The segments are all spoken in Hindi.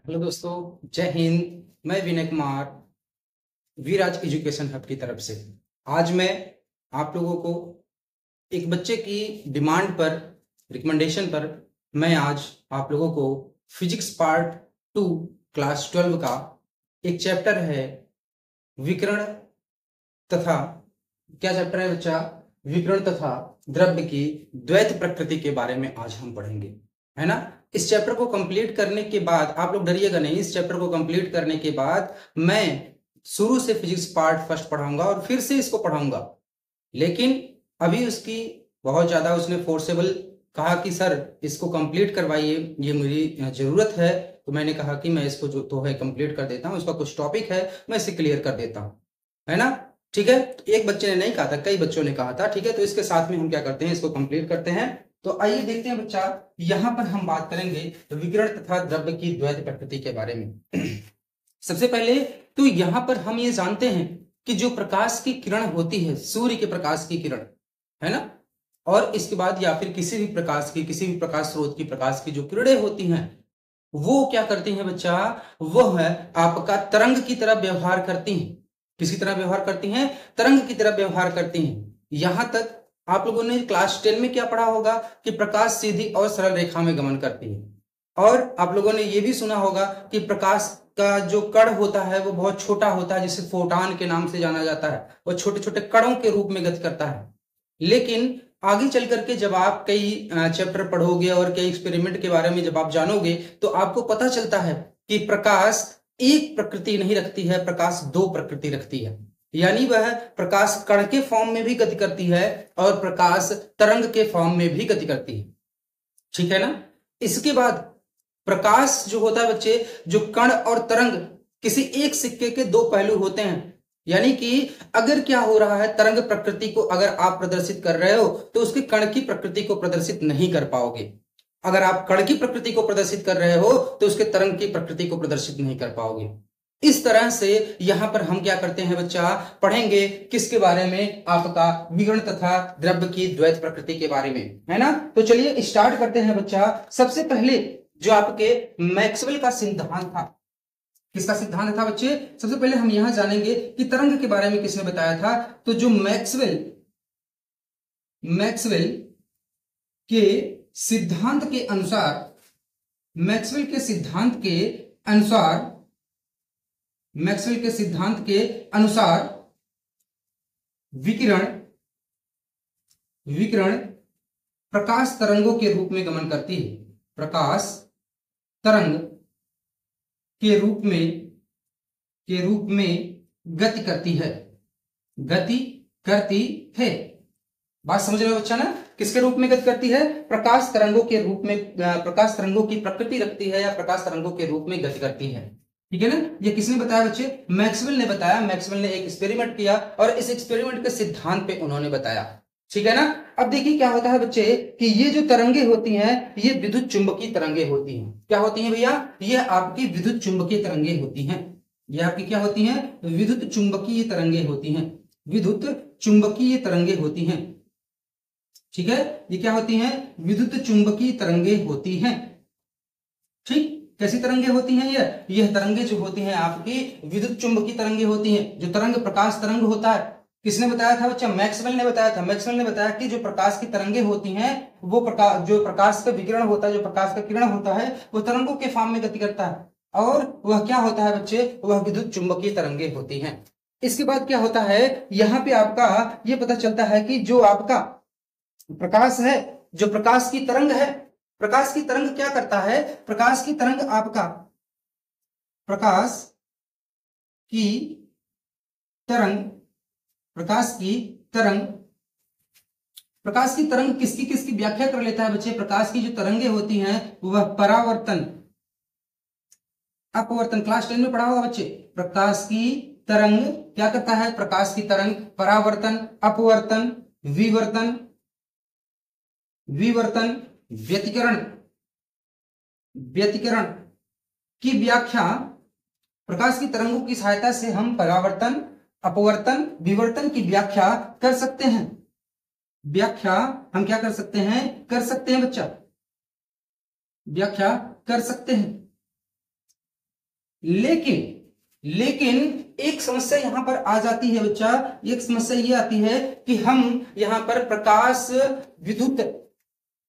हेलो दोस्तों, जय हिंद। मैं विनय कुमार वीराज एजुकेशन हब की तरफ से आज मैं आप लोगों को एक बच्चे की डिमांड पर, रिकमेंडेशन पर मैं आज आप लोगों को फिजिक्स पार्ट 2 क्लास 12 का एक चैप्टर है विकिरण तथा, क्या चैप्टर है बच्चा? विकिरण तथा द्रव्य की द्वैत प्रकृति के बारे में आज हम पढ़ेंगे, है ना। इस चैप्टर को कंप्लीट करने के बाद आप लोग डरिएगा नहीं। इस चैप्टर को कंप्लीट करने के बाद मैं शुरू से फिजिक्स पार्ट फर्स्ट पढ़ाऊंगा और फिर से इसको पढ़ाऊंगा। लेकिन अभी उसकी बहुत ज्यादा उसने फोर्सेबल कहा कि सर इसको कंप्लीट करवाइए, ये मेरी जरूरत है। तो मैंने कहा कि मैं इसको जो तो है कंप्लीट कर देता हूँ, इसका कुछ टॉपिक है मैं इसे क्लियर कर देता हूँ, है ना। ठीक है, तो एक बच्चे ने नहीं कहा था, कई बच्चों ने कहा था। ठीक है, तो इसके साथ में हम क्या करते हैं, इसको कंप्लीट करते हैं। तो आइए देखते हैं बच्चा, यहां पर हम बात करेंगे विकिरण तथा द्रव्य की द्वैत प्रकृति के बारे में। सबसे पहले तो यहां पर हम ये जानते हैं कि जो प्रकाश की किरण होती है, सूर्य के प्रकाश की किरण, है ना, और इसके बाद या फिर किसी भी प्रकाश स्रोत की प्रकाश की जो किरणें होती हैं वो क्या करती हैं बच्चा? वो है आपका तरंग की तरह व्यवहार करती हैं। किसकी तरह व्यवहार करती हैं? तरंग की तरह व्यवहार करती हैं। यहां तक आप लोगों ने क्लास 10 में क्या पढ़ा होगा कि प्रकाश सीधी और सरल रेखा में गमन करती है। और आप लोगों ने यह भी सुना होगा कि प्रकाश का जो कण होता है वो बहुत छोटा होता है, जिसे फोटान के नाम से जाना जाता है। वो छोटे छोटे कणों के रूप में गति करता है। लेकिन आगे चल करके जब आप कई चैप्टर पढ़ोगे और कई एक्सपेरिमेंट के बारे में जब आप जानोगे तो आपको पता चलता है कि प्रकाश एक प्रकृति नहीं रखती है, प्रकाश दो प्रकृति रखती है। यानी वह प्रकाश कण के फॉर्म में भी गति करती है और प्रकाश तरंग के फॉर्म में भी गति करती है। ठीक है ना। इसके बाद प्रकाश जो होता है बच्चे, जो कण और तरंग किसी एक सिक्के के दो पहलू होते हैं। यानी कि अगर क्या हो रहा है, तरंग प्रकृति को अगर आप प्रदर्शित कर रहे हो तो उसके कण की प्रकृति को प्रदर्शित नहीं कर पाओगे। अगर आप कण की प्रकृति को प्रदर्शित कर रहे हो तो उसके तरंग की प्रकृति को प्रदर्शित नहीं कर पाओगे। इस तरह से यहां पर हम क्या करते हैं बच्चा, पढ़ेंगे किसके बारे में? आपका विकिरण तथा द्रव्य की द्वैत प्रकृति के बारे में, है ना। तो चलिए स्टार्ट करते हैं बच्चा। सबसे पहले जो आपके मैक्सवेल का सिद्धांत था, किसका सिद्धांत था बच्चे? सबसे पहले हम यहां जानेंगे कि तरंग के बारे में किसने बताया था। तो जो मैक्सवेल के सिद्धांत के अनुसार, मैक्सवेल के सिद्धांत के अनुसार विकिरण प्रकाश तरंगों के रूप में गमन करती है। प्रकाश तरंग के रूप में गति करती है। बात समझ रहे हो बच्चा ना? किसके रूप में गति करती है? प्रकाश तरंगों के रूप में, प्रकाश तरंगों की प्रकृति रखती है या प्रकाश तरंगों के रूप में गति करती है। ठीक है ना। ये किसने बताया बच्चे? मैक्सवेल ने बताया। मैक्सवेल ने एक एक्सपेरिमेंट किया और इस एक्सपेरिमेंट के सिद्धांत पे उन्होंने बताया। ठीक है ना। अब देखिए क्या होता है बच्चे कि ये जो तरंगे होती हैं ये विद्युत चुंबकीय तरंगे होती हैं। क्या होती हैं भैया? ये आपकी विद्युत चुंबकीय तरंगे होती हैं। ये आपकी क्या होती हैं? विद्युत चुंबकीय तरंगे होती हैं। विद्युत चुंबकीय तरंगे होती हैं। ठीक है, ये क्या होती हैं? विद्युत चुंबकीय तरंगे होती हैं। ठीक, कैसी तरंगे होती हैं? यह तरंगे जो होती हैं आपकी विद्युत चुंबकीय तरंगे होती हैं। जो तरंग प्रकाश तरंग होता है, किसने बताया था बच्चा? मैक्सवेल ने बताया था। मैक्सवेल ने बताया कि जो प्रकाश की तरंगे होती हैं वो जो प्रकाश का विकिरण होता है, जो प्रकाश का किरण होता है वो तरंगों के फॉर्म में गति करता है और वह क्या होता है बच्चे? वह विद्युत चुंबकीय तरंगे होती हैं। इसके बाद क्या होता है, यहाँ पे आपका ये पता चलता है कि जो आपका प्रकाश है, जो प्रकाश की तरंग है, प्रकाश की तरंग क्या करता है? प्रकाश की तरंग आपका, प्रकाश की तरंग किसकी व्याख्या कर लेता है बच्चे? प्रकाश की जो तरंगे होती हैं वह परावर्तन, अपवर्तन, क्लास 10 में पढ़ा होगा बच्चे। प्रकाश की तरंग क्या करता है? प्रकाश की तरंग परावर्तन, अपवर्तन, विवर्तन, व्यतिकरण की व्याख्या, प्रकाश की तरंगों की सहायता से हम परावर्तन, अपवर्तन, विवर्तन की व्याख्या कर सकते हैं। व्याख्या हम क्या कर सकते हैं? कर सकते हैं बच्चा, व्याख्या कर सकते हैं। लेकिन लेकिन एक समस्या यहां पर आ जाती है बच्चा, एक समस्या ये आती है कि हम यहां पर प्रकाश विद्युत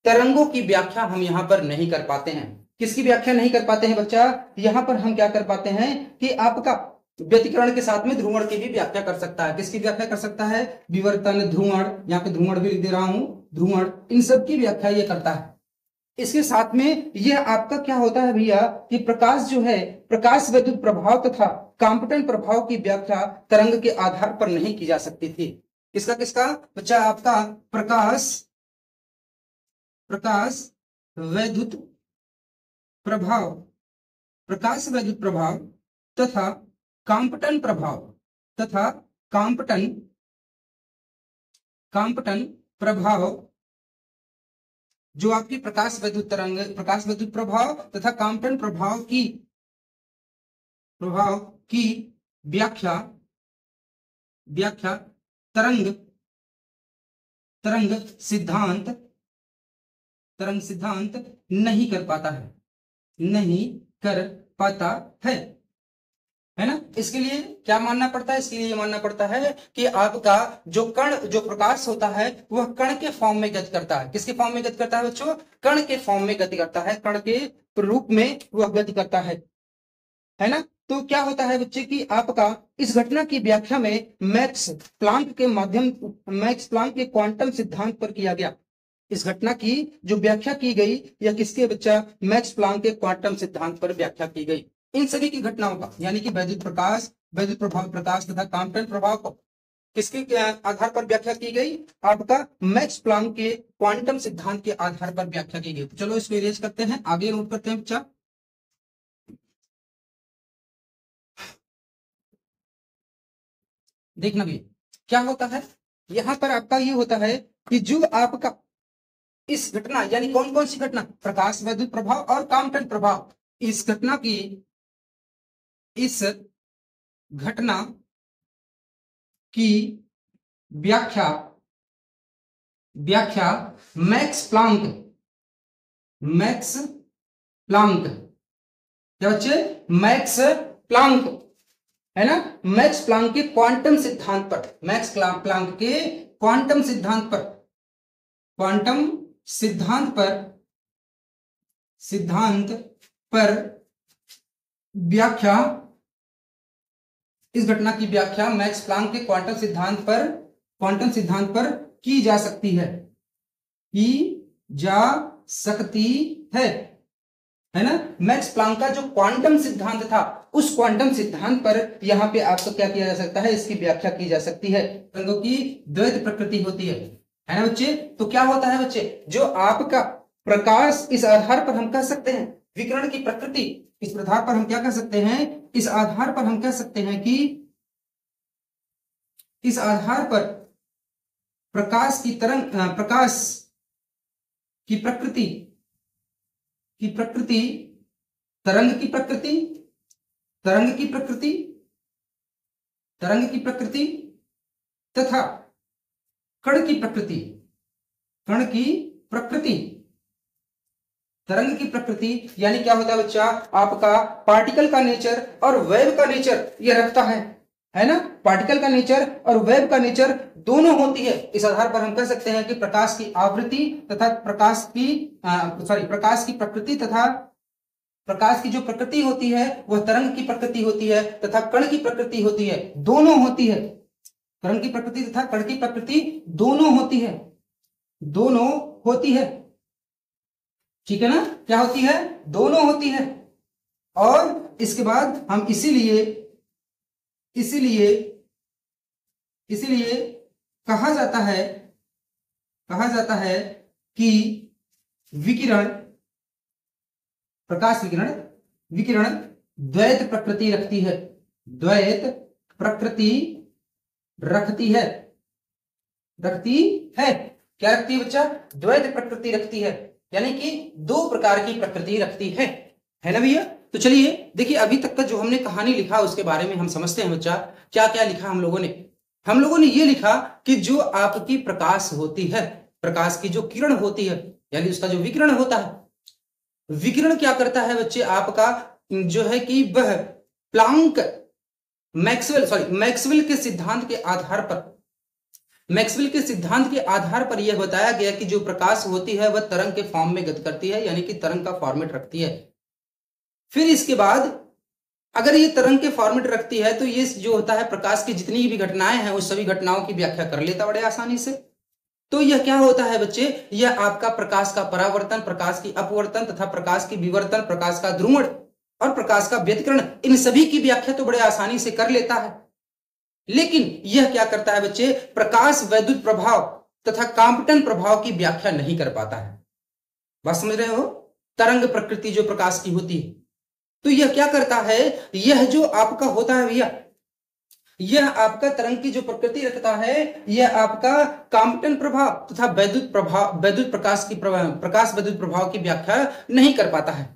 तरंगों की व्याख्या हम यहां पर नहीं कर पाते हैं। किसकी व्याख्या नहीं कर पाते हैं बच्चा? यहां पर हम क्या कर पाते हैं कि आपका व्यतिकरण के साथ में ध्रुवण की भी व्याख्या कर सकता है। किसकी व्याख्या कर सकता है? विवर्तन, ध्रुवण, यहाँ पे ध्रुवण भी लिख दे रहा हूं, ध्रुवण, इन सब की व्याख्या ये करता है। इसके साथ में यह आपका क्या होता है भैया कि प्रकाश जो है, प्रकाश विद्युत प्रभाव तथा कांपटन प्रभाव की व्याख्या तरंग के आधार पर नहीं की जा सकती थी। किसका किसका बच्चा? आपका प्रकाश वैद्युत प्रभाव, प्रकाश वैद्युत प्रभाव तथा कांपटन प्रभाव तथा कांपटन प्रभाव, जो आपकी प्रकाश वैद्युत तरंग, प्रकाश वैद्युत प्रभाव तथा कांपटन प्रभाव की व्याख्या तरंग सिद्धांत नहीं कर पाता है, है ना। इसके लिए क्या मानना पड़ता है? इसके लिए मानना पड़ता है कि आपका जो कण, जो प्रकाश होता है वह कण के फॉर्म में गति करता है। किसके फॉर्म में गति करता है बच्चों? कण के फॉर्म में गति करता है, कण के रूप में वह गति करता है ना। तो क्या होता है बच्चे कि आपका इस घटना की व्याख्या में मैक्स प्लांक के क्वांटम सिद्धांत पर किया गया। इस घटना की जो व्याख्या की गई या किसके बच्चा? मैक्स प्लांक के क्वांटम सिद्धांत पर व्याख्या की गई। इन सभी की घटनाओं का यानी कि वैद्युत प्रकाश, वैद्युत प्रभाव प्रकाश तथा कांपटन प्रभाव को किसके आधार पर व्याख्या की गई? आपका मैक्स प्लांक के क्वांटम सिद्धांत के आधार पर व्याख्या की गई। तो चलो इसको इरेज करते हैं, आगे नोट करते हैं बच्चा। देखना भी क्या होता है यहां पर आपका ये होता है कि जो आपका इस घटना यानी कौन कौन सी घटना? प्रकाश वैद्युत प्रभाव और कांपटन प्रभाव। इस घटना की व्याख्या मैक्स प्लांक क्या बच्चे? मैक्स प्लांक, है ना। मैक्स प्लांक के क्वांटम सिद्धांत पर, मैक्स प्लांक के क्वांटम सिद्धांत पर व्याख्या, इस घटना की व्याख्या मैक्स प्लांक के क्वांटम सिद्धांत पर की जा सकती है ना। मैक्स प्लांक का जो क्वांटम सिद्धांत था उस क्वांटम सिद्धांत पर यहां पे आपको क्या किया जा सकता है? इसकी व्याख्या की जा सकती है। तरंगों की द्वैत प्रकृति होती है ना बच्चे। तो क्या होता है बच्चे? जो आपका प्रकाश, इस आधार पर हम कह सकते हैं विकिरण की प्रकृति, इस आधार पर हम क्या कह सकते हैं? इस आधार पर हम कह सकते हैं कि इस आधार पर प्रकाश की प्रकृति, तरंग की प्रकृति तथा कण की प्रकृति, तरंग की प्रकृति यानी क्या होता है बच्चा? आपका पार्टिकल का नेचर और वेव का नेचर ये रखता है ना। पार्टिकल का नेचर और वेव का नेचर दोनों होती है। इस आधार पर हम कह सकते हैं कि प्रकाश की आवृत्ति तथा प्रकाश की प्रकृति तथा प्रकाश की जो प्रकृति होती है वह तरंग की प्रकृति होती है तथा कण की प्रकृति होती है, दोनों होती है। तरंग की प्रकृति तथा कण की प्रकृति दोनों होती है, ठीक है ना। क्या होती है? दोनों होती है। और इसके बाद हम इसीलिए कहा जाता है कि प्रकाश विकिरण द्वैत प्रकृति रखती है, क्या रखती है बच्चा? द्वैत प्रकृति रखती है, यानी कि दो प्रकार की प्रकृति रखती है ना भैया। तो चलिए देखिए, अभी तक का जो हमने कहानी लिखा उसके बारे में हम समझते हैं बच्चा। क्या क्या लिखा हम लोगों ने ये लिखा कि जो आपकी प्रकाश होती है, प्रकाश की जो किरण होती है यानी उसका जो विकिरण होता है, विकिरण क्या करता है बच्चे? आपका जो है कि वह प्लांक मैक्सवेल के सिद्धांत के आधार पर, मैक्सवेल के सिद्धांत के आधार पर यह बताया गया कि जो प्रकाश होती है वह तरंग के फॉर्म में गति करती है, यानी कि तरंग का फॉर्मेट रखती है। फिर इसके बाद अगर ये तरंग के फॉर्मेट रखती है तो ये जो होता है प्रकाश की जितनी भी घटनाएं हैं उस सभी घटनाओं की व्याख्या कर लेता बड़े आसानी से। तो यह क्या होता है बच्चे, यह आपका प्रकाश का परावर्तन, प्रकाश की अपवर्तन तथा प्रकाश की विवर्तन, प्रकाश का ध्रुवण और प्रकाश का व्यतिकरण, इन सभी की व्याख्या तो बड़े आसानी से कर लेता है। लेकिन यह क्या करता है बच्चे, प्रकाश वैद्युत प्रभाव तथा कांपटन प्रभाव की व्याख्या नहीं कर पाता है। बात समझ रहे हो? तरंग प्रकृति जो प्रकाश की होती है, तो यह क्या करता है, यह जो आपका होता है भैया, यह आपका तरंग की जो प्रकृति रखता है, यह आपका कांपटन प्रभाव तथा वैद्युत प्रभाव, वैद्युत प्रकाश की प्रकाश वैद्युत प्रभाव की व्याख्या नहीं कर पाता है।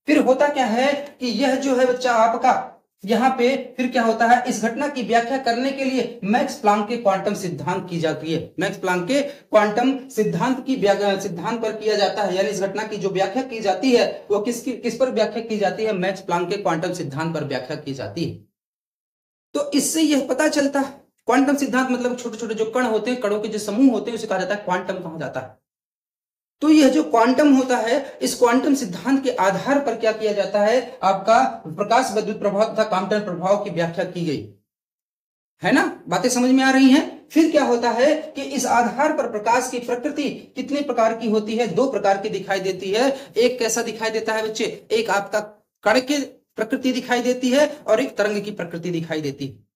फिर होता क्या है कि यह जो है बच्चा आपका यहां पे फिर क्या होता है, इस घटना की व्याख्या करने के लिए मैक्स प्लांक के क्वांटम सिद्धांत की जाती है। मैक्स प्लांक के क्वांटम सिद्धांत की सिद्धांत पर किया जाता है, यानी इस घटना की जो व्याख्या की जाती है वो किस पर व्याख्या की जाती है, मैक्स प्लांक के क्वांटम सिद्धांत पर व्याख्या की जाती है। तो इससे यह पता चलता है, क्वांटम सिद्धांत मतलब छोटे छोटे जो कण होते हैं, कणों के जो समूह होते हैं उसे कहा जाता है क्वांटम कहा जाता है। तो यह जो क्वांटम होता है, इस क्वांटम सिद्धांत के आधार पर क्या किया जाता है, आपका प्रकाश वैद्युत प्रभाव तथा कांपटन प्रभाव की व्याख्या की गई है ना। बातें समझ में आ रही हैं? फिर क्या होता है कि इस आधार पर प्रकाश की प्रकृति कितने प्रकार की होती है, दो प्रकार की दिखाई देती है। एक कैसा दिखाई देता है बच्चे, एक आपका कण की प्रकृति दिखाई देती है और एक तरंग की प्रकृति दिखाई देती है।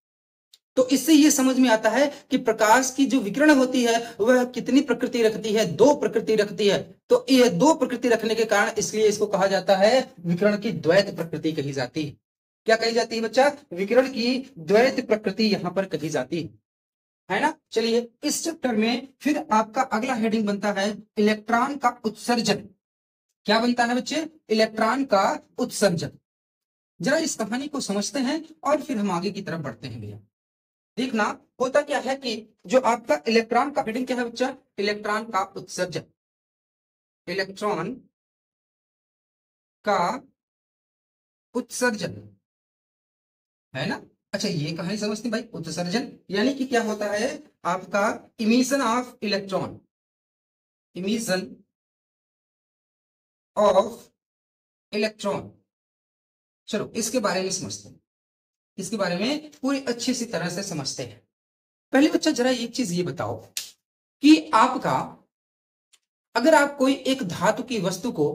तो इससे यह समझ में आता है कि प्रकाश की जो विकिरण होती है वह कितनी प्रकृति रखती है, दो प्रकृति रखती है। तो यह दो प्रकृति रखने के कारण इसलिए इसको कहा जाता है विकिरण की द्वैत प्रकृति कही जाती है। क्या कही जाती है बच्चा, विकिरण की द्वैत प्रकृति यहां पर कही जाती है ना। चलिए इस चैप्टर में फिर आपका अगला हेडिंग बनता है इलेक्ट्रॉन का उत्सर्जन। क्या बनता है बच्चे, इलेक्ट्रॉन का उत्सर्जन। जरा इस कहानी को समझते हैं और फिर हम आगे की तरफ बढ़ते हैं भैया। देखना होता क्या है कि जो आपका इलेक्ट्रॉन का हेडिंग क्या है बच्चा, इलेक्ट्रॉन का उत्सर्जन। इलेक्ट्रॉन का उत्सर्जन है ना। अच्छा ये कहानी समझते हैं भाई, उत्सर्जन यानी कि क्या होता है आपका emission of electron, emission of electron. चलो इसके बारे में समझते हैं, इसके बारे में पूरी अच्छी सी तरह से समझते हैं। पहले बच्चा जरा एक चीज ये बताओ कि आपका अगर आप कोई एक धातु की वस्तु को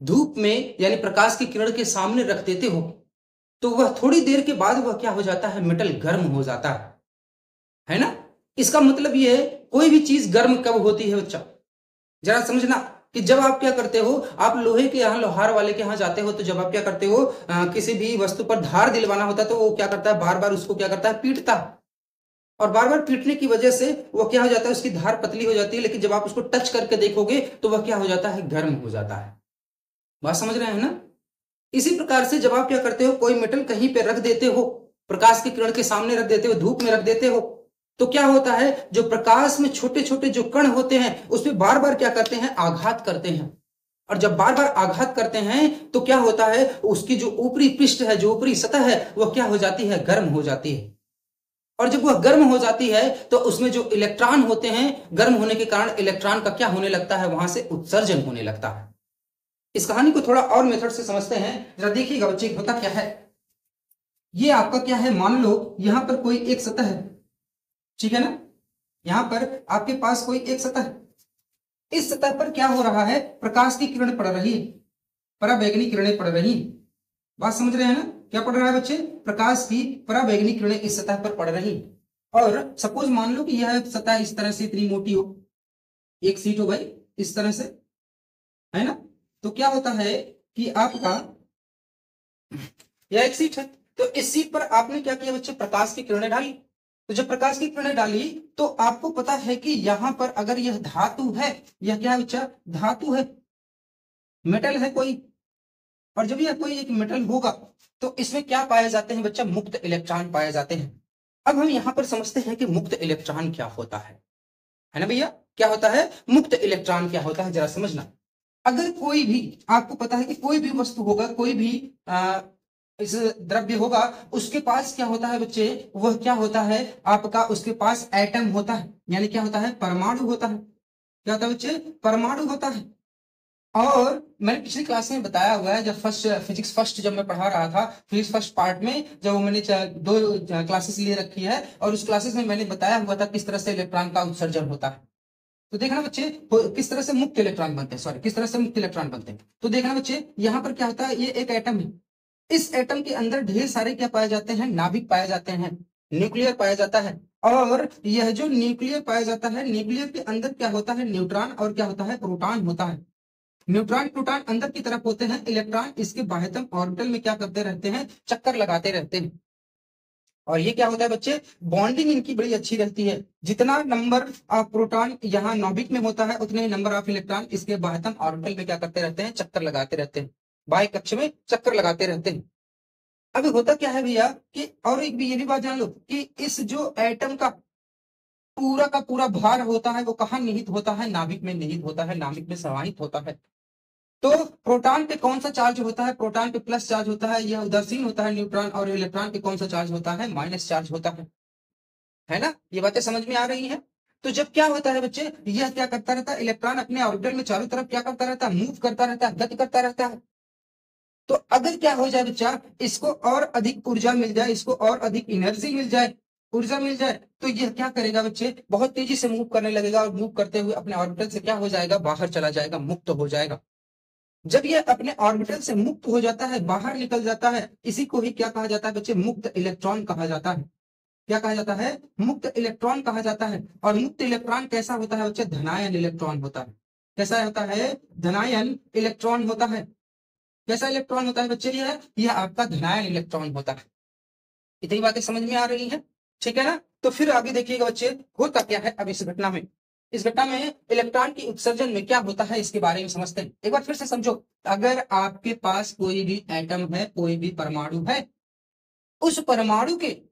धूप में यानी प्रकाश की किरण के सामने रख देते हो तो वह थोड़ी देर के बाद वह क्या हो जाता है, मेटल गर्म हो जाता है ना। इसका मतलब यह है कोई भी चीज गर्म कब होती है बच्चा, जरा समझना कि जब आप क्या करते हो, आप लोहे के यहाँ लोहार वाले के यहाँ जाते हो तो जब आप क्या करते हो किसी भी वस्तु पर धार दिलवाना होता है तो वो क्या करता है, बार बार उसको क्या करता है, पीटता है। और बार बार पीटने की वजह से वो क्या हो जाता है, उसकी धार पतली हो जाती है, लेकिन जब आप उसको टच करके देखोगे तो वह क्या हो जाता है, गर्म हो जाता है। बात समझ रहे हैं ना। इसी प्रकार से जब आप क्या करते हो, कोई मेटल कहीं पे रख देते हो, प्रकाश की किरण के सामने रख देते हो, धूप में रख देते हो, तो क्या होता है, जो प्रकाश में छोटे छोटे जो कण होते हैं उसमें बार बार क्या करते हैं, आघात करते हैं। और जब बार बार आघात करते हैं तो क्या होता है, उसकी जो ऊपरी पृष्ठ है, जो ऊपरी सतह है वह क्या हो जाती है, गर्म हो जाती है। और जब वह गर्म हो जाती है तो उसमें जो इलेक्ट्रॉन होते हैं, गर्म होने के कारण इलेक्ट्रॉन का क्या होने लगता है, वहां से उत्सर्जन होने लगता है। इस कहानी को थोड़ा और मेथड से समझते हैं, जरा देखिएगा बच्चे होता क्या है। ये आपका क्या है, मान लो यहां पर कोई एक सतह है, ठीक है ना। यहां पर आपके पास कोई एक सतह है, इस सतह पर क्या हो रहा है, प्रकाश की किरण पड़ रही है, पराबैंगनी किरणें पड़ रही। बात समझ रहे हैं ना, क्या पड़ रहा है बच्चे, प्रकाश की पराबैंगनी किरणें इस सतह पर पड़ रही। और सपोज मान लो कि यह सतह इस तरह से इतनी मोटी हो, एक सीट हो भाई इस तरह से, है ना। तो क्या होता है कि आपका यह एक सीट है, तो इस सीट पर आपने क्या किया बच्चे, प्रकाश की किरणें डाली। तो जब प्रकाश की किरणें डाली तो आपको पता है कि यहां पर अगर यह धातु है, यह क्या है बच्चा, धातु है, मेटल है कोई। और जब यह कोई एक मेटल होगा तो इसमें क्या पाए जाते हैं बच्चा, मुक्त इलेक्ट्रॉन पाए जाते हैं। अब हम यहां पर समझते हैं कि मुक्त इलेक्ट्रॉन क्या होता है ना भैया, क्या होता है, मुक्त इलेक्ट्रॉन क्या होता है, जरा समझना। अगर कोई भी, आपको पता है कि कोई भी वस्तु होगा, कोई भी इस द्रव्य होगा, उसके पास क्या होता है बच्चे, वह क्या होता है आपका, उसके पास एटम होता है, यानी क्या होता है, परमाणु होता है। क्या होता है बच्चे, परमाणु होता है। और मैंने पिछली क्लास में बताया हुआ है, जब फिजिक्स फर्स्ट जब मैं पढ़ा रहा था, फिजिक्स फर्स्ट पार्ट में जब मैंने दो क्लासेस लिए रखी है, और उस क्लासेस में मैंने बताया हुआ था किस तरह से इलेक्ट्रॉन का उत्सर्जन होता है। तो देखना बच्चे, किस तरह से मुक्त इलेक्ट्रॉन बनते हैं, सॉरी, किस तरह से मुक्त इलेक्ट्रॉन बनते हैं। तो देखना बच्चे, यहाँ पर क्या होता है, ये एक एटम है। इस एटम के अंदर ढेर सारे क्या पाए जाते हैं, नाभिक पाए जाते हैं, न्यूक्लियर पाया जाता है। और यह जो न्यूक्लियर पाया जाता है, न्यूक्लियर के अंदर क्या होता है, न्यूट्रॉन और क्या होता है, प्रोटॉन होता है। न्यूट्रॉन प्रोटॉन अंदर की तरफ होते हैं, इलेक्ट्रॉन इसके बाह्यतम ऑर्बिटल में क्या करते रहते हैं, चक्कर लगाते रहते हैं। और ये क्या होता है बच्चे, बॉन्डिंग इनकी बड़ी अच्छी रहती है। जितना नंबर ऑफ प्रोटॉन यहाँ नाभिक में होता है, उतने ही नंबर ऑफ इलेक्ट्रॉन इसके बाह्यतम ऑर्बिटल में क्या करते रहते हैं, चक्कर लगाते रहते हैं, बाह्य कक्ष में चक्कर लगाते रहते हैं। अभी होता क्या है भैया कि, और एक भी ये भी बात जान लो कि इस जो एटम का पूरा भार होता है, वो कहाँ निहित होता है, नाभिक में निहित होता है, नाभिक में समाहित होता है। तो प्रोटॉन पे कौन सा चार्ज होता है, प्रोटॉन पे प्लस चार्ज होता है, यह उदासीन होता है न्यूट्रॉन, और इलेक्ट्रॉन पे कौन सा चार्ज होता है, माइनस चार्ज होता है ना। ये बातें समझ में आ रही हैं। तो जब क्या होता है बच्चे, यह क्या करता रहता है, इलेक्ट्रॉन अपने ऑर्बिटल में चारों तरफ क्या करता रहता है, मूव करता रहता है, गति करता रहता है। तो अगर क्या हो जाए बच्चा, इसको और अधिक ऊर्जा मिल जाए, इसको और अधिक एनर्जी मिल जाए, ऊर्जा मिल जाए, तो यह क्या करेगा बच्चे, बहुत तेजी से मूव करने लगेगा, और मूव करते हुए अपने ऑर्बिटल से क्या हो जाएगा, बाहर चला जाएगा, मुक्त हो जाएगा। जब यह अपने ऑर्बिटल से मुक्त हो जाता है, बाहर निकल जाता है, इसी को ही क्या कहा जाता है बच्चे, मुक्त इलेक्ट्रॉन कहा जाता है। क्या कहा जाता है, मुक्त इलेक्ट्रॉन कहा जाता है। और मुक्त इलेक्ट्रॉन कैसा होता है बच्चे, धनायन इलेक्ट्रॉन होता है। कैसा होता है, धनायन इलेक्ट्रॉन होता है। कैसा इलेक्ट्रॉन होता है बच्चे, यह आपका धनायन इलेक्ट्रॉन होता है। इतनी बातें समझ में आ रही है, ठीक है ना। तो फिर आगे देखिएगा बच्चे, होता क्या है अब इस घटना में। इस घटना में इलेक्ट्रॉन की उत्सर्जन में क्या होता है, इसके बारे में समझते हैं। एक बार फिर से समझो, अगर आपके पास कोई भी एटम है, कोई भी परमाणु है, उस परमाणु के,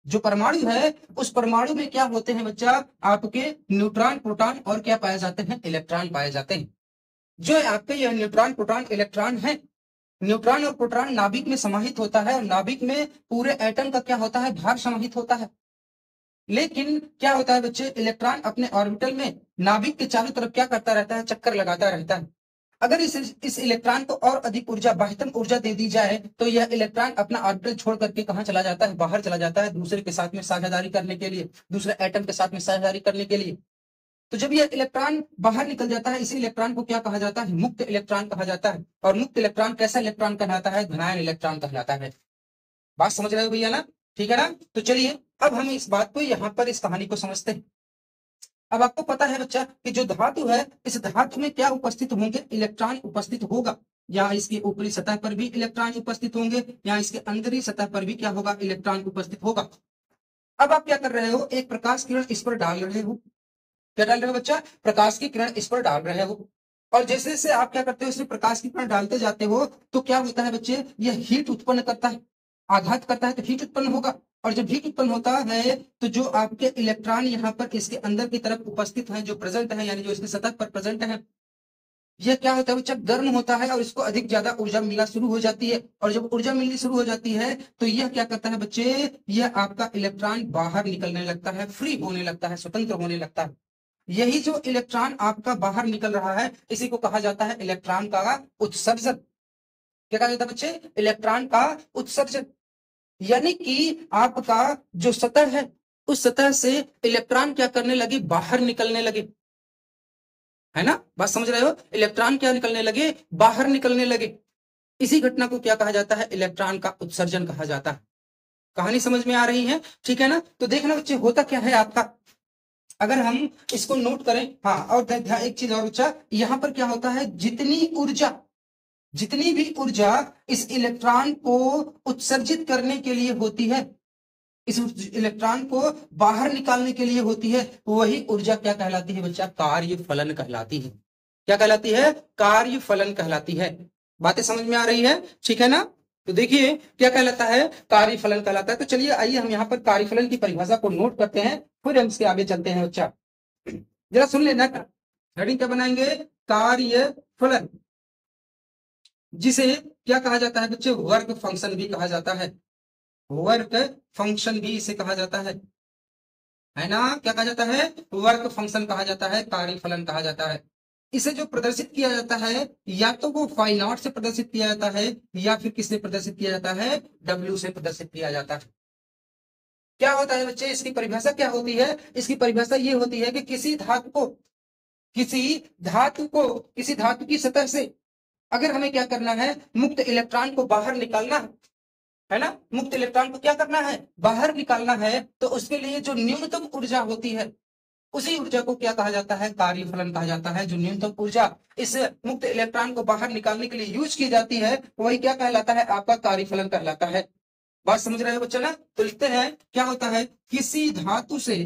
जो परमाणु है, उस परमाणु में क्या होते हैं बच्चा, आपके न्यूट्रॉन प्रोटॉन और क्या पाए जाते हैं, इलेक्ट्रॉन पाए जाते हैं। जो आपके यह न्यूट्रॉन प्रोटॉन इलेक्ट्रॉन है, न्यूट्रॉन और प्रोटॉन नाभिक में समाहित होता है, और नाभिक में पूरे एटम का क्या होता है, भार समाहित होता है। लेकिन क्या होता है बच्चे, इलेक्ट्रॉन अपने ऑर्बिटल में नाभिक के चारों तरफ क्या करता रहता है, चक्कर लगाता रहता है। अगर इस इलेक्ट्रॉन को और अधिक ऊर्जा, बाह्यतम ऊर्जा दे दी जाए, तो यह इलेक्ट्रॉन अपना ऑर्बिटल छोड़ करके कहाँ चला जाता है, बाहर चला जाता है, दूसरे के साथ में साझेदारी करने के लिए, दूसरे एटम के साथ में साझेदारी करने के लिए। तो जब यह इलेक्ट्रॉन बाहर निकल जाता है, इसी इलेक्ट्रॉन को क्या कहा जाता है, मुक्त इलेक्ट्रॉन कहा जाता है। और मुक्त इलेक्ट्रॉन कैसा इलेक्ट्रॉन कहलाता है, धनायन इलेक्ट्रॉन कहलाता है। बात समझ रहे हो भैया ना, ठीक है ना। तो चलिए अब हम इस बात को, यहाँ पर इस कहानी को समझते हैं। अब आपको पता है बच्चा कि जो धातु है, इस धातु में क्या उपस्थित होंगे, इलेक्ट्रॉन उपस्थित होगा। या इसकी ऊपरी सतह पर भी इलेक्ट्रॉन उपस्थित होंगे, या इसके अंदरी सतह पर भी क्या होगा, इलेक्ट्रॉन उपस्थित होगा। अब आप क्या कर रहे हो, एक प्रकाश किरण इस पर डाल रहे हो। क्या डाल रहे हो बच्चा, प्रकाश की किरण इस पर डाल रहे हो। और जैसे जैसे आप क्या करते हो, इसमें प्रकाश की किरण डालते जाते हो, तो क्या होता है बच्चे, यह हीट उत्पन्न करता है, आघात करता है, तो हीट उत्पन्न होगा। और जब हीट उत्पन्न होता है, तो जो आपके इलेक्ट्रॉन यहाँ पर इसके अंदर की तरफ उपस्थित है, जो प्रेजेंट है, यानी जो इसकी सतह पर प्रेजेंट है, यह क्या होता है बच्चा, गर्म होता है, और इसको अधिक ज्यादा ऊर्जा मिलना शुरू हो जाती है। और जब ऊर्जा मिलनी शुरू हो जाती है, तो यह क्या करता है बच्चे, यह आपका इलेक्ट्रॉन बाहर निकलने लगता है, फ्री होने लगता है, स्वतंत्र होने लगता है। यही जो इलेक्ट्रॉन आपका बाहर निकल रहा है, इसी को कहा जाता है इलेक्ट्रॉन का उत्सर्जन। क्या कहा जाता है बच्चे, इलेक्ट्रॉन का उत्सर्जन। यानी कि आपका जो सतह है, उस सतह से इलेक्ट्रॉन क्या करने लगे, बाहर निकलने लगे, है ना। बात समझ रहे हो, इलेक्ट्रॉन क्या निकलने लगे, बाहर निकलने लगे। इसी घटना को क्या कहा जाता है, इलेक्ट्रॉन का उत्सर्जन कहा जाता है। कहानी समझ में आ रही है, ठीक है ना। तो देखना बच्चे, होता क्या है आपका, अगर हम इसको नोट करें, हाँ, और एक चीज और बच्चा, यहाँ पर क्या होता है, जितनी भी ऊर्जा इस इलेक्ट्रॉन को उत्सर्जित करने के लिए होती है, इस इलेक्ट्रॉन को बाहर निकालने के लिए होती है, वही ऊर्जा क्या कहलाती है बच्चा, कार्य फलन कहलाती है। क्या कहलाती है, कार्य फलन कहलाती है। बातें समझ में आ रही है, ठीक है ना। तो देखिए क्या कहलाता है, कार्य फलन कहलाता है। तो चलिए आइए हम यहाँ पर कार्य फलन की परिभाषा को नोट करते हैं, फिर हम इसके आगे चलते हैं बच्चा। जरा सुन लेना, हेडिंग क्या बनाएंगे, कार्य फलन। जिसे क्या कहा जाता है बच्चे, वर्क फंक्शन भी कहा जाता है, वर्क फंक्शन भी इसे कहा जाता है ना, क्या कहा जाता है, वर्क फंक्शन कहा जाता है, कार्यफलन कहा जाता है। इसे जो प्रदर्शित किया जाता है या तो वो फाई नॉट से प्रदर्शित किया जाता है या फिर किससे प्रदर्शित किया जाता है, डब्ल्यू से प्रदर्शित किया जाता है। क्या होता है बच्चे, इसकी परिभाषा क्या होती है, इसकी परिभाषा ये होती है कि किसी धातु की सतह से अगर हमें क्या करना है, मुक्त इलेक्ट्रॉन को बाहर निकालना है ना, मुक्त इलेक्ट्रॉन को क्या करना है, बाहर निकालना है, तो उसके लिए जो न्यूनतम ऊर्जा होती है उसी ऊर्जा को क्या कहा जाता है, कार्यफलन कहा जाता है। जो न्यूनतम ऊर्जा इस मुक्त इलेक्ट्रॉन को बाहर निकालने के लिए यूज की जाती है वही क्या कहलाता है, आपका कार्यफलन कहलाता है। बात समझ रहे हो बच्चा ना? तो लिखते हैं क्या होता है, किसी धातु से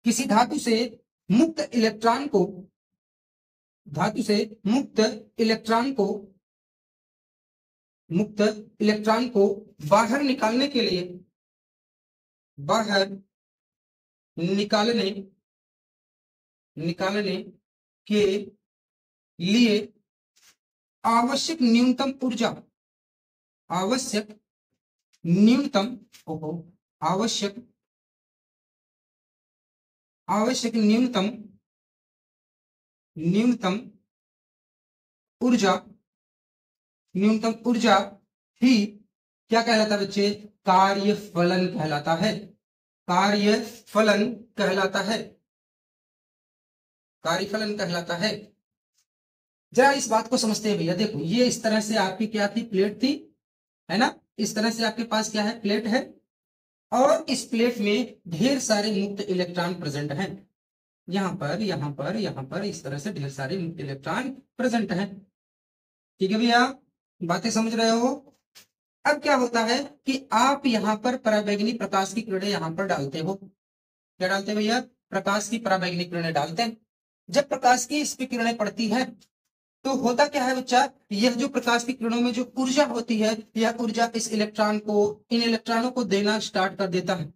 किसी धातु से मुक्त इलेक्ट्रॉन को बाहर निकालने के लिए आवश्यक न्यूनतम ऊर्जा ही क्या कहलाता है बच्चे, कार्यफलन कहलाता है, कार्यफलन कहलाता है। जरा इस बात को समझते हैं भैया, देखो ये इस तरह से आपकी क्या थी, प्लेट थी, है ना, इस तरह से आपके पास क्या है, प्लेट है, और इस प्लेट में ढेर सारे मुक्त इलेक्ट्रॉन प्रेजेंट हैं, यहाँ पर इस तरह से ढेर सारे मुक्त इलेक्ट्रॉन प्रेजेंट हैं। ठीक है भैया, बातें समझ रहे हो? अब क्या होता है कि आप यहाँ पर पराबैंगनी प्रकाश की किरणें यहाँ पर डालते हो, क्या डालते हैं भैया, प्रकाश की पराबैंगनी किरणें डालते हैं। जब प्रकाश की इस पे किरणें पड़ती है तो होता क्या है बच्चा, यह जो प्रकाश की किरणों में जो ऊर्जा होती है, यह ऊर्जा इन इलेक्ट्रॉनों को देना स्टार्ट कर देता है।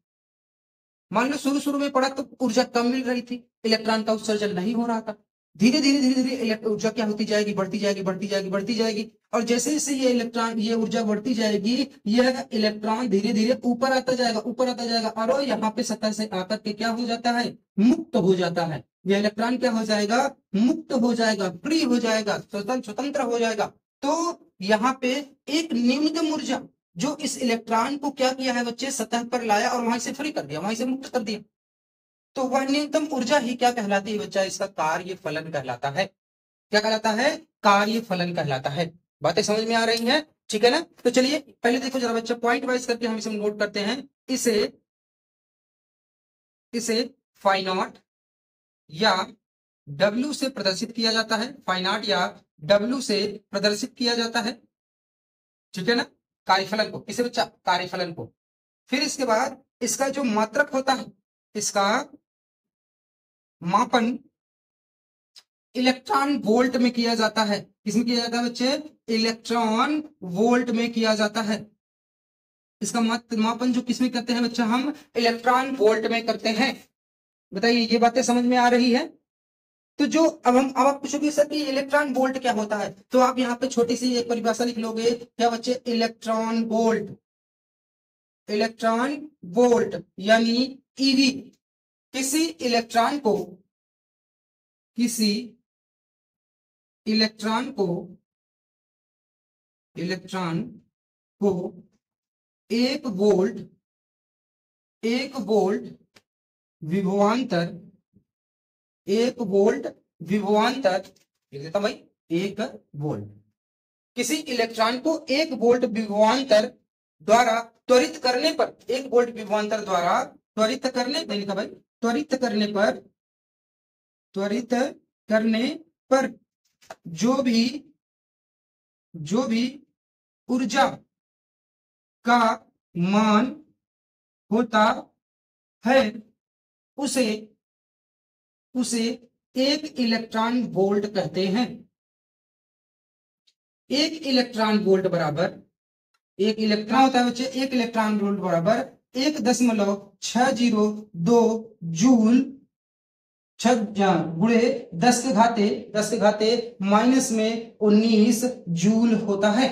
मान लो शुरू में पड़ा तो ऊर्जा कम मिल रही थी, इलेक्ट्रॉन का उत्सर्जन नहीं हो रहा था, धीरे धीरे ऊर्जा क्या होती जाएगी, बढ़ती जाएगी, और जैसे जैसे ये ऊर्जा बढ़ती जाएगी, यह इलेक्ट्रॉन धीरे धीरे ऊपर आता जाएगा, और यहाँ पे सतह से आकर के क्या हो जाता है, मुक्त हो जाता है। यह इलेक्ट्रॉन क्या हो जाएगा, मुक्त हो जाएगा, फ्री हो जाएगा, स्वतंत्र हो जाएगा। तो यहाँ पे एक न्यूनतम ऊर्जा जो इस इलेक्ट्रॉन को क्या किया है बच्चे, सतह पर लाया और वहां से फ्री कर दिया, वहां से मुक्त कर दिया, तो वह न्यूनतम ऊर्जा ही क्या कहलाती है बच्चा, इसका कार्यफलन कहलाता है। क्या कहलाता है, कार्यफलन कहलाता है। बातें समझ में आ रही हैं? ठीक है ना? तो चलिए पहले देखो जरा बच्चा, पॉइंट वाइज करके हम इसे नोट करते हैं। इसे फाई नॉट या डब्ल्यू से प्रदर्शित किया जाता है, फाई नॉट या डब्ल्यू से प्रदर्शित किया जाता है, ठीक है ना, कार्यफलन को, इसे बच्चा कार्यफलन को। फिर इसके बाद इसका जो मात्रक होता है, इसका मापन इलेक्ट्रॉन वोल्ट में किया जाता है। किसमें किया जाता है बच्चे, इलेक्ट्रॉन वोल्ट में किया जाता है। इसका मापन जो किसमें करते हैं बच्चा, हम इलेक्ट्रॉन वोल्ट में करते हैं। बताइए ये बातें समझ में आ रही है? तो जो अब आप पूछोगे सर कि इलेक्ट्रॉन वोल्ट क्या होता है, तो आप यहाँ पे छोटी सी एक परिभाषा लिख लोगे, क्या बच्चे, इलेक्ट्रॉन वोल्ट यानी ईवी। किसी इलेक्ट्रॉन को 1 वोल्ट विभवांतर लिख देता भाई, 1 वोल्ट। किसी इलेक्ट्रॉन को 1 वोल्ट विभवांतर द्वारा त्वरित करने पर, 1 वोल्ट विभवांतर द्वारा त्वरित करने पर जो भी ऊर्जा का मान होता है उसे 1 इलेक्ट्रॉन वोल्ट कहते हैं। 1 इलेक्ट्रॉन वोल्ट बराबर, 1 इलेक्ट्रॉन होता है बच्चे, 1 इलेक्ट्रॉन वोल्ट बराबर 1.602 जूल गुणे 10 के घाते माइनस में 19 जूल होता है।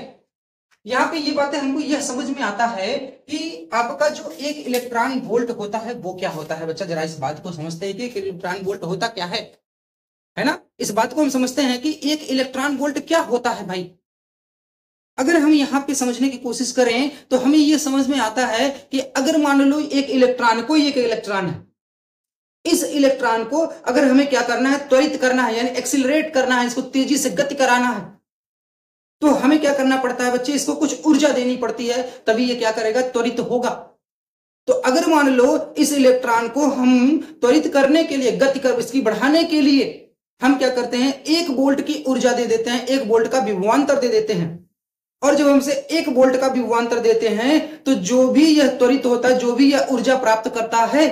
यहाँ पे ये बातें हमको यह समझ में आता है कि आपका जो एक इलेक्ट्रॉन वोल्ट होता है वो क्या होता है। बच्चा जरा इस बात को समझते हैं कि एक इलेक्ट्रॉन वोल्ट होता क्या है ना। इस बात को हम समझते हैं कि एक इलेक्ट्रॉन वोल्ट क्या होता है भाई। अगर हम यहाँ पे समझने की कोशिश करें तो हमें यह समझ में आता है कि अगर मान लो एक इलेक्ट्रॉन, कोई एक इलेक्ट्रॉन है, इस इलेक्ट्रॉन को अगर हमें क्या करना है, त्वरित करना है, यानी एक्सिलरेट करना है, इसको तेजी से गति कराना है, तो हमें क्या करना पड़ता है बच्चे, इसको कुछ ऊर्जा देनी पड़ती है, तभी ये क्या करेगा, त्वरित होगा। तो अगर मान लो इस इलेक्ट्रॉन को हम त्वरित करने के लिए, गति कर इसकी बढ़ाने के लिए हम क्या करते हैं, 1 वोल्ट की ऊर्जा दे देते हैं, 1 वोल्ट का विभवांतर दे देते हैं। और जब हमसे 1 वोल्ट का विभवांतर देते हैं तो जो भी यह त्वरित होता है, जो भी यह ऊर्जा प्राप्त करता है,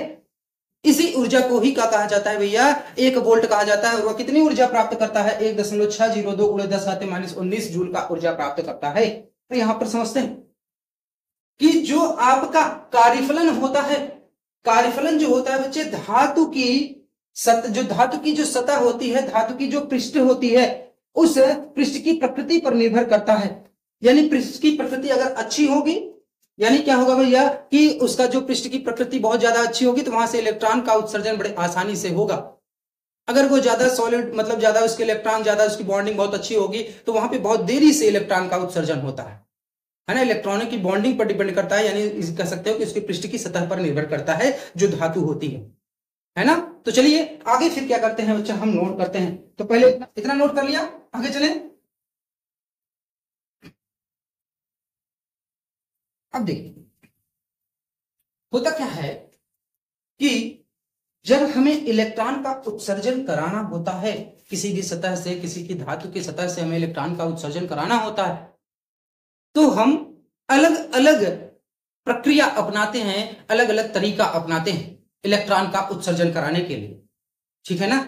इसी ऊर्जा को ही क्या कहा जाता है भैया, 1 वोल्ट कहा जाता है। और वह कितनी ऊर्जा प्राप्त करता है, 1.602 × 10⁻19 जूल का ऊर्जा प्राप्त करता है। तो यहां पर समझते हैं कि जो आपका कार्यफलन होता है, कार्यफलन जो होता है बच्चे, धातु की जो सतह होती है, धातु की जो पृष्ठ होती है, उस पृष्ठ की प्रकृति पर निर्भर करता है। यानी पृष्ठ की प्रकृति अगर अच्छी होगी, यानी क्या होगा भैया कि उसका जो पृष्ठ की प्रकृति बहुत ज्यादा अच्छी होगी, तो वहां से इलेक्ट्रॉन का उत्सर्जन बड़े आसानी से होगा। अगर वो ज्यादा सॉलिड, मतलब ज्यादा उसके इलेक्ट्रॉन, ज्यादा उसकी बॉन्डिंग बहुत अच्छी होगी, तो वहां पे बहुत देरी से इलेक्ट्रॉन का उत्सर्जन होता है ना। इलेक्ट्रॉनों की बॉन्डिंग पर डिपेंड करता है, यानी कह सकते हो कि उसके पृष्ठ की सतह पर निर्भर करता है जो धातु होती है ना। तो चलिए आगे फिर क्या करते हैं बच्चा, हम नोट करते हैं। तो पहले इतना नोट कर लिया, आगे चले। अब देखिए होता क्या है कि जब हमें इलेक्ट्रॉन का उत्सर्जन कराना होता है, किसी भी सतह से, किसी की धातु की सतह से हमें इलेक्ट्रॉन का उत्सर्जन कराना होता है, तो हम अलग अलग प्रक्रिया अपनाते हैं, अलग अलग तरीका अपनाते हैं इलेक्ट्रॉन का उत्सर्जन कराने के लिए, ठीक है ना।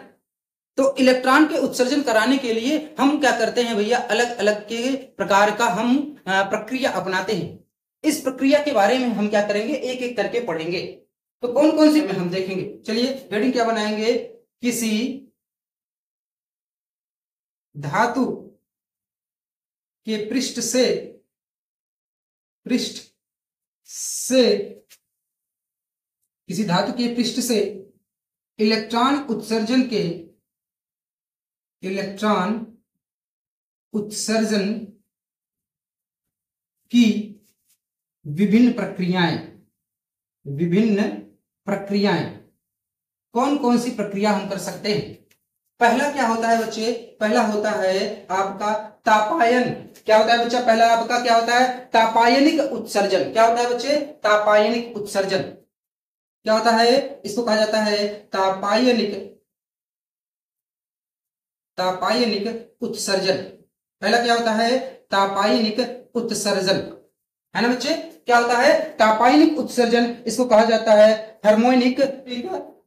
तो इलेक्ट्रॉन के उत्सर्जन कराने के लिए हम क्या करते हैं भैया, अलग अलग के प्रकार का हम प्रक्रिया अपनाते हैं। इस प्रक्रिया के बारे में हम क्या करेंगे, एक एक करके पढ़ेंगे। तो कौन कौन सी हम देखेंगे। चलिए हेडिंग क्या बनाएंगे, किसी धातु के पृष्ठ से किसी धातु के पृष्ठ से इलेक्ट्रॉन उत्सर्जन की विभिन्न प्रक्रियाएं। कौन कौन सी प्रक्रिया हम कर सकते हैं। पहला क्या होता है बच्चे, पहला होता है आपका तापायन। क्या होता है बच्चा, पहला आपका क्या होता है, तापायनिक उत्सर्जन। क्या होता है बच्चे, तापायनिक उत्सर्जन। क्या होता है, इसको कहा जाता है तापायनिक उत्सर्जन। पहला क्या होता है, तापायनिक उत्सर्जन, है ना बच्चे। क्या होता है, तापायनिक उत्सर्जन, इसको कहा जाता है थर्मोनिक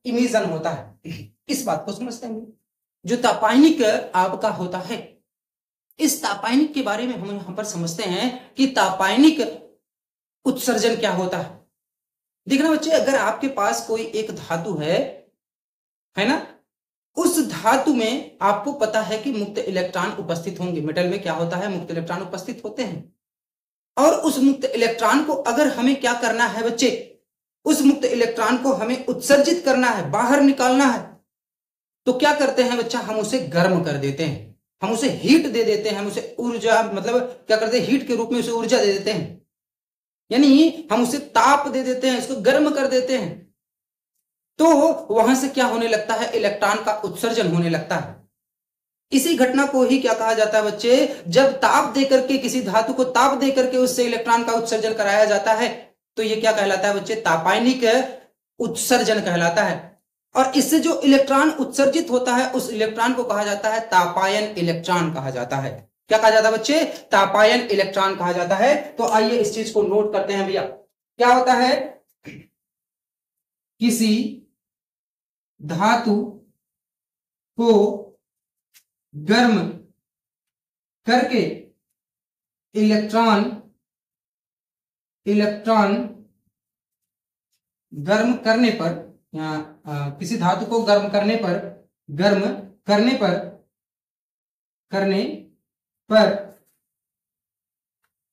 इमिशन होता है। इस बात को समझते हैं, जो तापायनिक आपका होता है, इस तापायनिक के बारे में हम यहां पर समझते हैं कि तापायनिक उत्सर्जन क्या होता है। देखना बच्चे, अगर आपके पास कोई एक धातु है ना, उस धातु में आपको पता है कि मुक्त इलेक्ट्रॉन उपस्थित होंगे। मेटल में क्या होता है, मुक्त इलेक्ट्रॉन उपस्थित होते हैं। और उस मुक्त इलेक्ट्रॉन को अगर हमें क्या करना है बच्चे, उस मुक्त इलेक्ट्रॉन को हमें उत्सर्जित करना है, बाहर निकालना है, तो क्या करते हैं बच्चा, हम उसे गर्म कर देते हैं, हम उसे हीट दे देते हैं, हम उसे ऊर्जा, मतलब क्या करते हैं, हीट के रूप में उसे ऊर्जा दे देते हैं, यानी हम उसे ताप दे देते हैं, इसको गर्म कर देते हैं। तो वहां से क्या होने लगता है, इलेक्ट्रॉन का उत्सर्जन होने लगता है। इसी घटना को ही क्या कहा जाता है बच्चे, जब ताप देकर के, किसी धातु को ताप देकर के उससे इलेक्ट्रॉन का उत्सर्जन कराया जाता है, तो ये क्या कहलाता है बच्चे, तापायनिक उत्सर्जन कहलाता है। और इससे जो इलेक्ट्रॉन उत्सर्जित होता है, उस इलेक्ट्रॉन को कहा जाता है तापायन इलेक्ट्रॉन कहा जाता है। क्या कहा जाता है बच्चे, तापायन इलेक्ट्रॉन कहा जाता है। तो आइए इस चीज को नोट करते हैं भैया। क्या होता है, किसी धातु को गर्म करके इलेक्ट्रॉन गर्म करने पर, किसी धातु को गर्म करने पर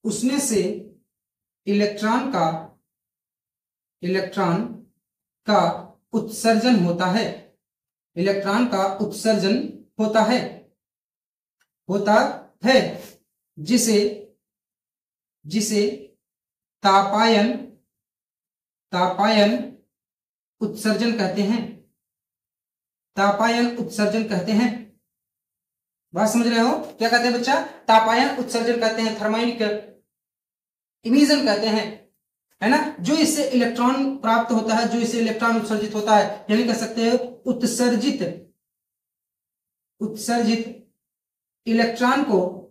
उसमें से इलेक्ट्रॉन का उत्सर्जन होता है। इलेक्ट्रॉन का उत्सर्जन होता है जिसे तापायन उत्सर्जन कहते हैं। तापायन उत्सर्जन कहते हैं। बात समझ रहे हो? क्या कहते हैं बच्चा? तापायन उत्सर्जन कहते हैं, थर्मोनिक इमिशन कहते हैं, है ना। जो इससे इलेक्ट्रॉन प्राप्त होता है, जो इससे इलेक्ट्रॉन उत्सर्जित होता है, यानी कह सकते हैं उत्सर्जित इलेक्ट्रॉन को